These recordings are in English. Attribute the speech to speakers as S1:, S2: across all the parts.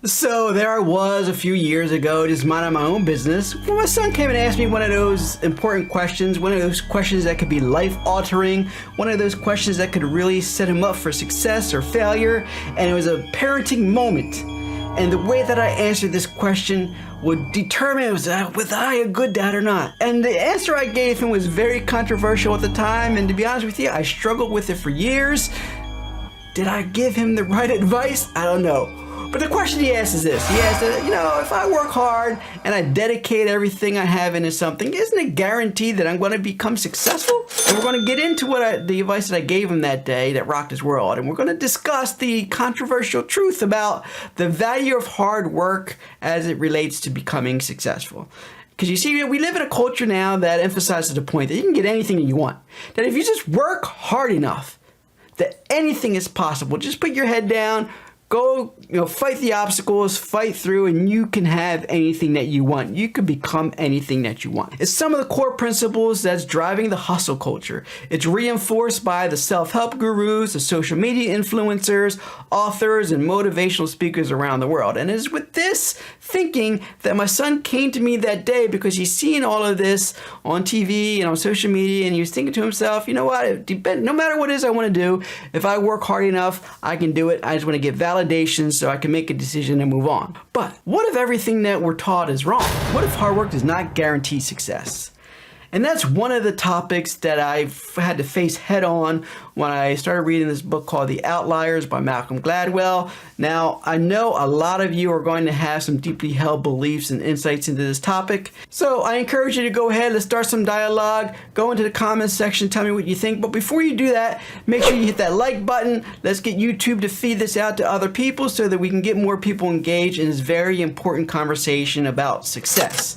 S1: So there I was a few years ago, just minding my own business, when my son came and asked me one of those important questions, one of those questions that could be life-altering, one of those questions that could really set him up for success or failure, and it was a parenting moment. And the way that I answered this question would determine was I a good dad or not. And the answer I gave him was very controversial at the time, and to be honest with you, I struggled with it for years. Did I give him the right advice? I don't know. But the question he asked is this. He asked, if I work hard and I dedicate everything I have into something, isn't it guaranteed that I'm going to become successful? And we're going to get into the advice that I gave him that day that rocked his world. And we're going to discuss the controversial truth about the value of hard work as it relates to becoming successful. Because you see, we live in a culture now that emphasizes the point that you can get anything that you want. That if you just work hard enough, that anything is possible. Just put your head down, go, fight the obstacles, fight through, and you can have anything that you want. You can become anything that you want. It's some of the core principles that's driving the hustle culture. It's reinforced by the self-help gurus, the social media influencers, authors, and motivational speakers around the world. And it's with this thinking that my son came to me that day because he's seen all of this on TV and on social media, and he was thinking to himself, you know what, no matter what it is I want to do, if I work hard enough, I can do it. I just want to get validation so I can make a decision and move on. But what if everything that we're taught is wrong? What if hard work does not guarantee success? And that's one of the topics that I've had to face head on when I started reading this book called The Outliers by Malcolm Gladwell. Now, I know a lot of you are going to have some deeply held beliefs and insights into this topic. So I encourage you to go ahead, let's start some dialogue, go into the comments section, tell me what you think. But before you do that, make sure you hit that like button. Let's get YouTube to feed this out to other people so that we can get more people engaged in this very important conversation about success.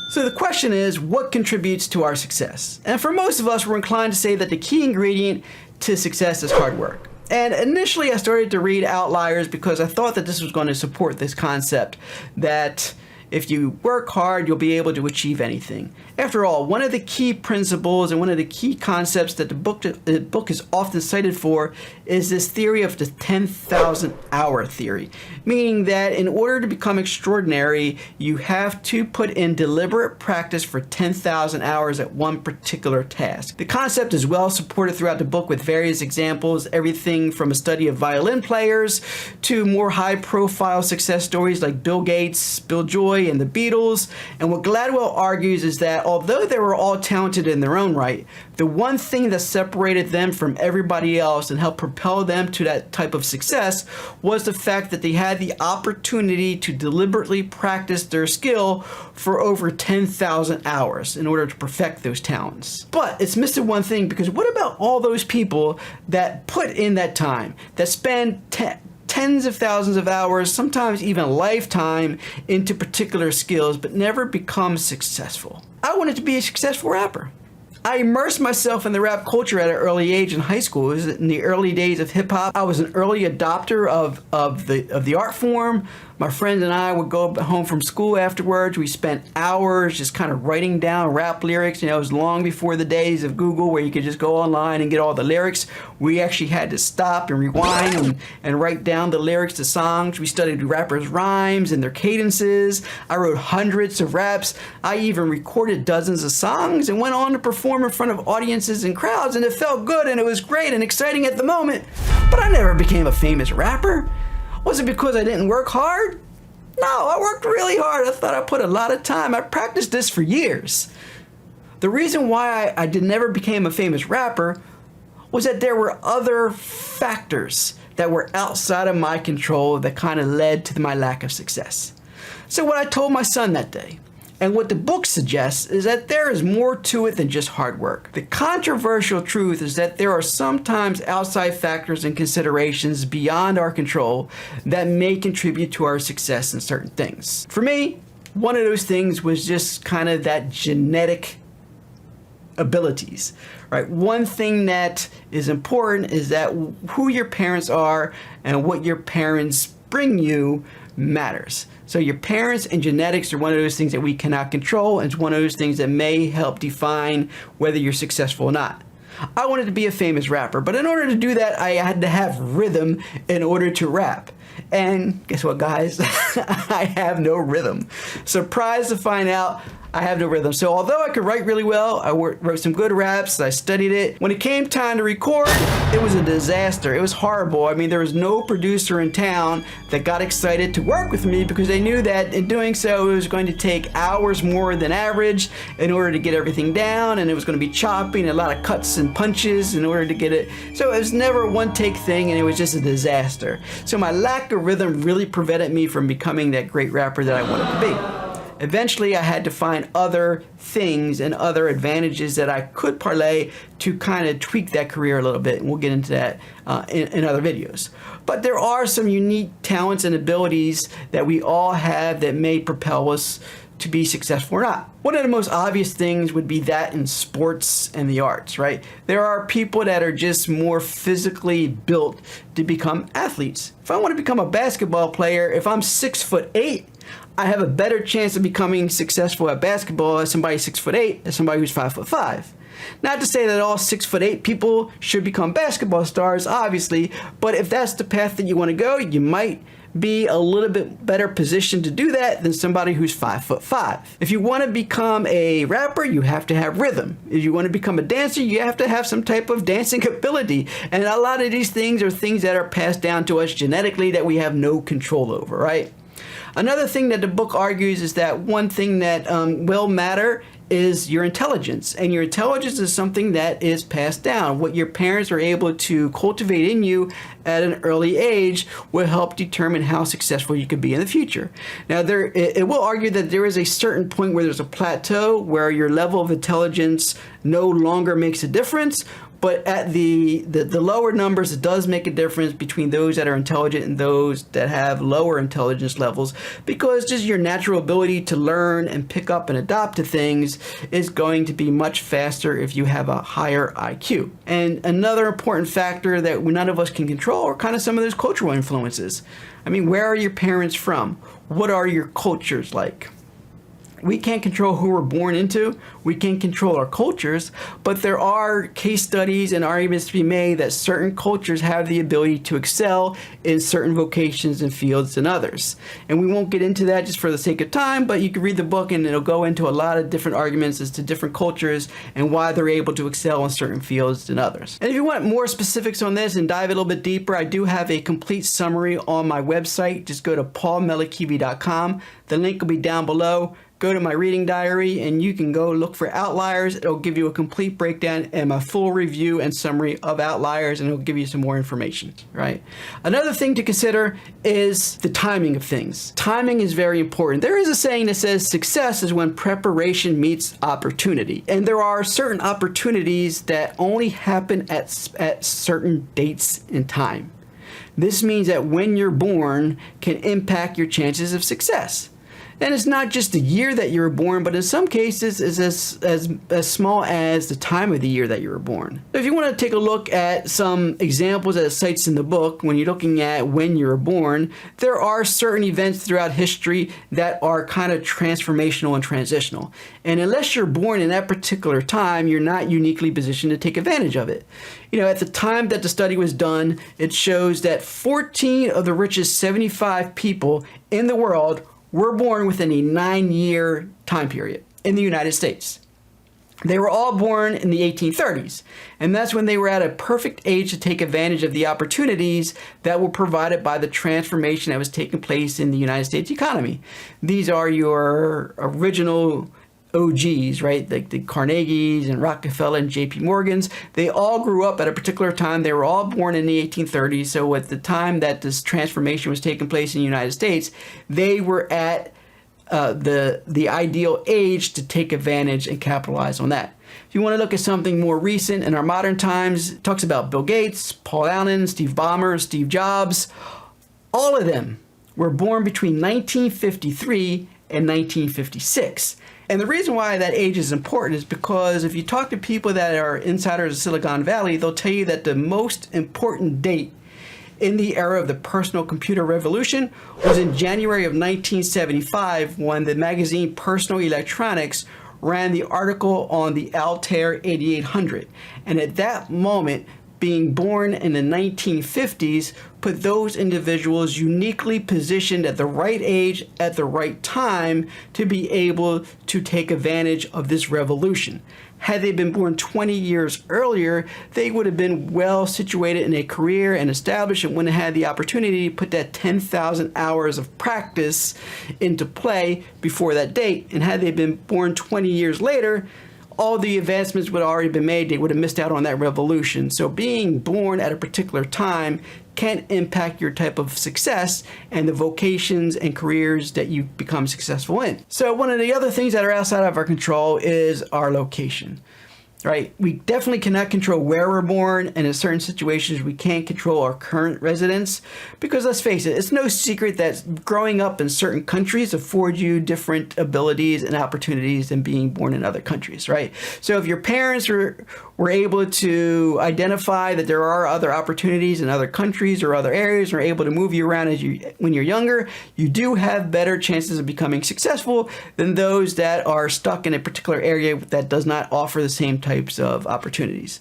S1: So the question is, what contributes to our success? And for most of us, we're inclined to say that the key ingredient to success is hard work. And initially I started to read Outliers because I thought that this was going to support this concept that if you work hard, you'll be able to achieve anything. After all, one of the key principles and one of the key concepts that the book is often cited for is this theory of the 10,000 hour theory, meaning that in order to become extraordinary, you have to put in deliberate practice for 10,000 hours at one particular task. The concept is well supported throughout the book with various examples, everything from a study of violin players to more high-profile success stories like Bill Gates, Bill Joy, and the Beatles. And what Gladwell argues is that although they were all talented in their own right, the one thing that separated them from everybody else and helped propel them to that type of success was the fact that they had the opportunity to deliberately practice their skill for over 10,000 hours in order to perfect those talents. But it's missing one thing, because what about all those people that put in that time, that spend tens of thousands of hours, sometimes even a lifetime, into particular skills, but never become successful? I wanted to be a successful rapper. I immersed myself in the rap culture at an early age in high school. It was in the early days of hip hop. I was an early adopter of the art form. My friends and I would go home from school afterwards. We spent hours just kind of writing down rap lyrics. It was long before the days of Google where you could just go online and get all the lyrics. We actually had to stop and rewind and write down the lyrics to songs. We studied rappers' rhymes and their cadences. I wrote hundreds of raps. I even recorded dozens of songs and went on to perform in front of audiences and crowds, and it felt good and it was great and exciting at the moment. But I never became a famous rapper. Was it because I didn't work hard? No, I worked really hard. I thought I put a lot of time. I practiced this for years. The reason why I never became a famous rapper was that there were other factors that were outside of my control that kind of led to my lack of success. So what I told my son that day, and what the book suggests, is that there is more to it than just hard work. The controversial truth is that there are sometimes outside factors and considerations beyond our control that may contribute to our success in certain things. For me, one of those things was just kind of that genetic abilities, right? One thing that is important is that who your parents are and what your parents bring you matters. So your parents and genetics are one of those things that we cannot control, and it's one of those things that may help define whether you're successful or not. I wanted to be a famous rapper, but in order to do that, I had to have rhythm in order to rap. And guess what, guys? I have no rhythm. Surprised to find out I have no rhythm. So although I could write really well, I wrote some good raps, I studied it. When it came time to record, it was a disaster. It was horrible. I mean, there was no producer in town that got excited to work with me because they knew that in doing so, it was going to take hours more than average in order to get everything down, and it was going to be chopping, a lot of cuts and punches in order to get it. So it was never a one-take thing, and it was just a disaster. So my lack of rhythm really prevented me from becoming that great rapper that I wanted to be. Eventually, I had to find other things and other advantages that I could parlay to kind of tweak that career a little bit, and we'll get into that in other videos. But there are some unique talents and abilities that we all have that may propel us to be successful or not. One of the most obvious things would be that in sports and the arts, right? There are people that are just more physically built to become athletes. If I want to become a basketball player, if I'm 6'8", I have a better chance of becoming successful at basketball as somebody 6'8" as somebody who's 5'5". Not to say that all 6'8" people should become basketball stars, obviously, but if that's the path that you want to go, you might be a little bit better positioned to do that than somebody who's 5'5". If you want to become a rapper, you have to have rhythm. If you want to become a dancer, you have to have some type of dancing ability. And a lot of these things are things that are passed down to us genetically that we have no control over, right? Another thing that the book argues is that one thing that will matter is your intelligence. And your intelligence is something that is passed down. What your parents are able to cultivate in you at an early age will help determine how successful you could be in the future. Now, it will argue that there is a certain point where there's a plateau where your level of intelligence no longer makes a difference. But at the lower numbers, it does make a difference between those that are intelligent and those that have lower intelligence levels, because just your natural ability to learn and pick up and adapt to things is going to be much faster if you have a higher IQ. And another important factor that none of us can control are kind of some of those cultural influences. I mean, where are your parents from? What are your cultures like? We can't control who we're born into. We can't control our cultures, but there are case studies and arguments to be made that certain cultures have the ability to excel in certain vocations and fields than others. And we won't get into that just for the sake of time, but you can read the book and it'll go into a lot of different arguments as to different cultures and why they're able to excel in certain fields than others. And if you want more specifics on this and dive a little bit deeper, I do have a complete summary on my website. Just go to paulmelikivi.com. The link will be down below. Go to my reading diary and you can go look for Outliers. It'll give you a complete breakdown and my full review and summary of Outliers, and it'll give you some more information, right? Another thing to consider is the timing of things. Timing is very important. There is a saying that says success is when preparation meets opportunity. And there are certain opportunities that only happen at certain dates in time. This means that when you're born can impact your chances of success. And it's not just the year that you were born, but in some cases it's as small as the time of the year that you were born. If you want to take a look at some examples that it cites in the book, when you're looking at when you were born, there are certain events throughout history that are kind of transformational and transitional. And unless you're born in that particular time, you're not uniquely positioned to take advantage of it. You know, at the time that the study was done, it shows that 14 of the richest 75 people in the world were born within a 9-year time period in the United States. They were all born in the 1830s, and that's when they were at a perfect age to take advantage of the opportunities that were provided by the transformation that was taking place in the United States economy. These are your original OGs, right? Like the Carnegies and Rockefeller and JP Morgans. They all grew up at a particular time. They were all born in the 1830s. So at the time that this transformation was taking place in the United States, they were at the ideal age to take advantage and capitalize on that. If you want to look at something more recent in our modern times, it talks about Bill Gates, Paul Allen, Steve Ballmer, Steve Jobs. All of them were born between 1953 and 1956. And the reason why that age is important is because if you talk to people that are insiders of Silicon Valley, they'll tell you that the most important date in the era of the personal computer revolution was in January of 1975 when the magazine Personal Electronics ran the article on the Altair 8800. And at that moment, being born in the 1950s put those individuals uniquely positioned at the right age, at the right time, to be able to take advantage of this revolution. Had they been born 20 years earlier, they would have been well situated in a career and established and wouldn't have had the opportunity to put that 10,000 hours of practice into play before that date. And had they been born 20 years later, all the advancements would have already been made. They would have missed out on that revolution. So being born at a particular time can impact your type of success and the vocations and careers that you become successful in. So one of the other things that are outside of our control is our location. Right? We definitely cannot control where we're born, and in certain situations we can't control our current residence, because let's face it, it's no secret that growing up in certain countries affords you different abilities and opportunities than being born in other countries, right? So if your parents were able to identify that there are other opportunities in other countries or other areas, or able to move you around when you're younger, you do have better chances of becoming successful than those that are stuck in a particular area that does not offer the same types of opportunities.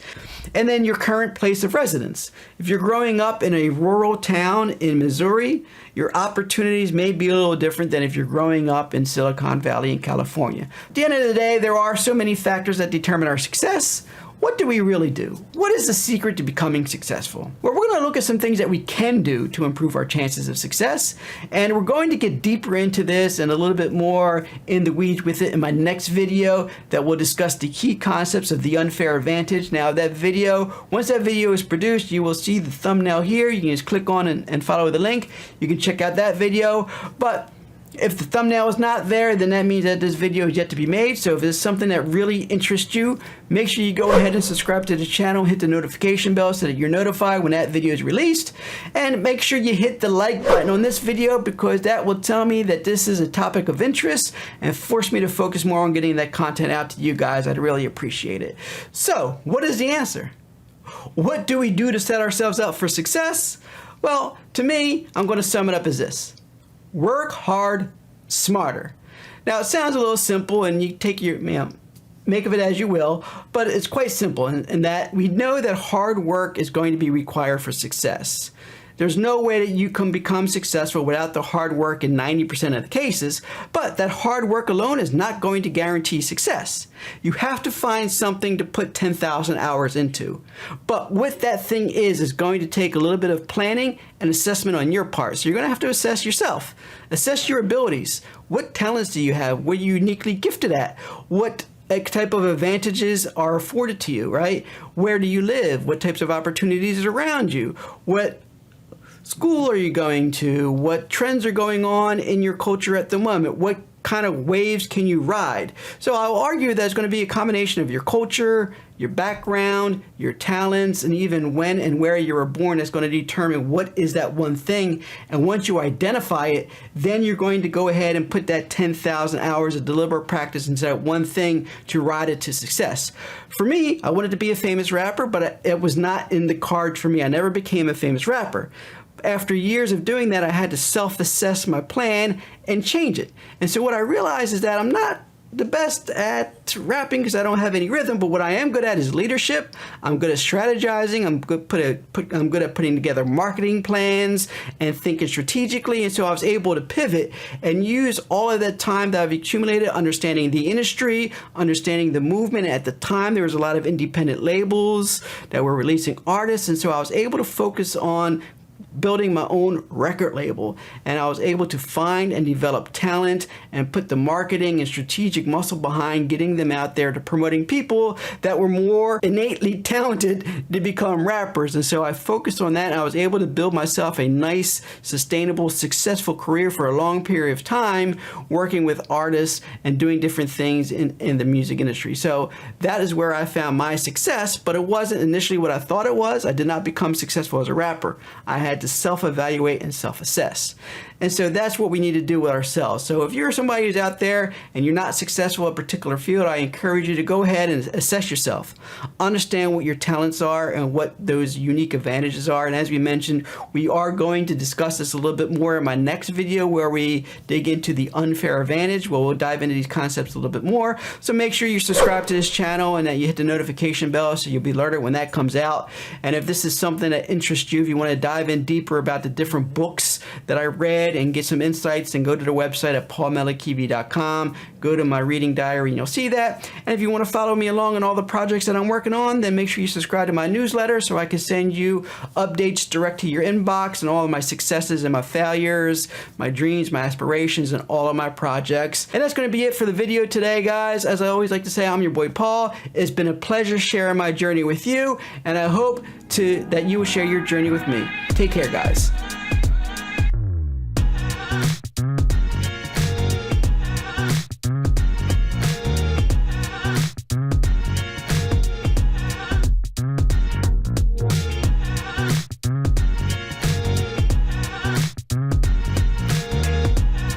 S1: And then your current place of residence. If you're growing up in a rural town in Missouri, your opportunities may be a little different than if you're growing up in Silicon Valley in California. At the end of the day, there are so many factors that determine our success. What do we really do? What is the secret to becoming successful? Well, we're going to look at some things that we can do to improve our chances of success, and we're going to get deeper into this and a little bit more in the weeds with it in my next video that will discuss the key concepts of the unfair advantage. Now, that video, once that video is produced, you will see the thumbnail here. You can just click on and follow the link. You can check out that video, but if the thumbnail is not there, then that means that this video is yet to be made. So if there's something that really interests you, make sure you go ahead and subscribe to the channel, hit the notification bell so that you're notified when that video is released. And make sure you hit the like button on this video, because that will tell me that this is a topic of interest and force me to focus more on getting that content out to you guys. I'd really appreciate it. So what is the answer? What do we do to set ourselves up for success? Well, to me, I'm going to sum it up as this. Work hard, smarter. Now, it sounds a little simple, and you take your, make of it as you will, but it's quite simple in that we know that hard work is going to be required for success. There's no way that you can become successful without the hard work in 90% of the cases, but that hard work alone is not going to guarantee success. You have to find something to put 10,000 hours into. But what that thing is going to take a little bit of planning and assessment on your part. So you're going to have to assess yourself. Assess your abilities. What talents do you have? What are you uniquely gifted at? What type of advantages are afforded to you, right? Where do you live? What types of opportunities are around you? What school are you going to? What trends are going on in your culture at the moment? What kind of waves can you ride? So I'll argue that it's going to be a combination of your culture, your background, your talents, and even when and where you were born that's going to determine what is that one thing. And once you identify it, then you're going to go ahead and put that 10,000 hours of deliberate practice into that one thing to ride it to success. For me, I wanted to be a famous rapper, but it was not in the cards for me. I never became a famous rapper. After years of doing that, I had to self-assess my plan and change it. And so what I realized is that I'm not the best at rapping because I don't have any rhythm, but what I am good at is leadership. I'm good at strategizing. I'm good at putting together marketing plans and thinking strategically. And so I was able to pivot and use all of that time that I've accumulated, understanding the industry, understanding the movement. At the time, there was a lot of independent labels that were releasing artists. And so I was able to focus on building my own record label, and I was able to find and develop talent and put the marketing and strategic muscle behind getting them out there to promoting people that were more innately talented to become rappers. And so I focused on that, and I was able to build myself a nice, sustainable, successful career for a long period of time, working with artists and doing different things in the music industry. So that is where I found my success, but it wasn't initially what I thought it was. I did not become successful as a rapper. I had to self-evaluate and self-assess. And so that's what we need to do with ourselves. So if you're somebody who's out there and you're not successful in a particular field, I encourage you to go ahead and assess yourself. Understand what your talents are and what those unique advantages are. And as we mentioned, we are going to discuss this a little bit more in my next video where we dig into the unfair advantage, where we'll dive into these concepts a little bit more. So make sure you subscribe to this channel and that you hit the notification bell so you'll be alerted when that comes out. And if this is something that interests you, if you want to dive in deeper about the different books that I read and get some insights, then go to the website at paulmelikivi.com. Go to my reading diary and you'll see that. And if you want to follow me along in all the projects that I'm working on, then make sure you subscribe to my newsletter so I can send you updates direct to your inbox and all of my successes and my failures, my dreams, my aspirations, and all of my projects. And that's going to be it for the video today, guys. As I always like to say, I'm your boy Paul. It's been a pleasure sharing my journey with you, and I hope that you will share your journey with me. Take care, guys.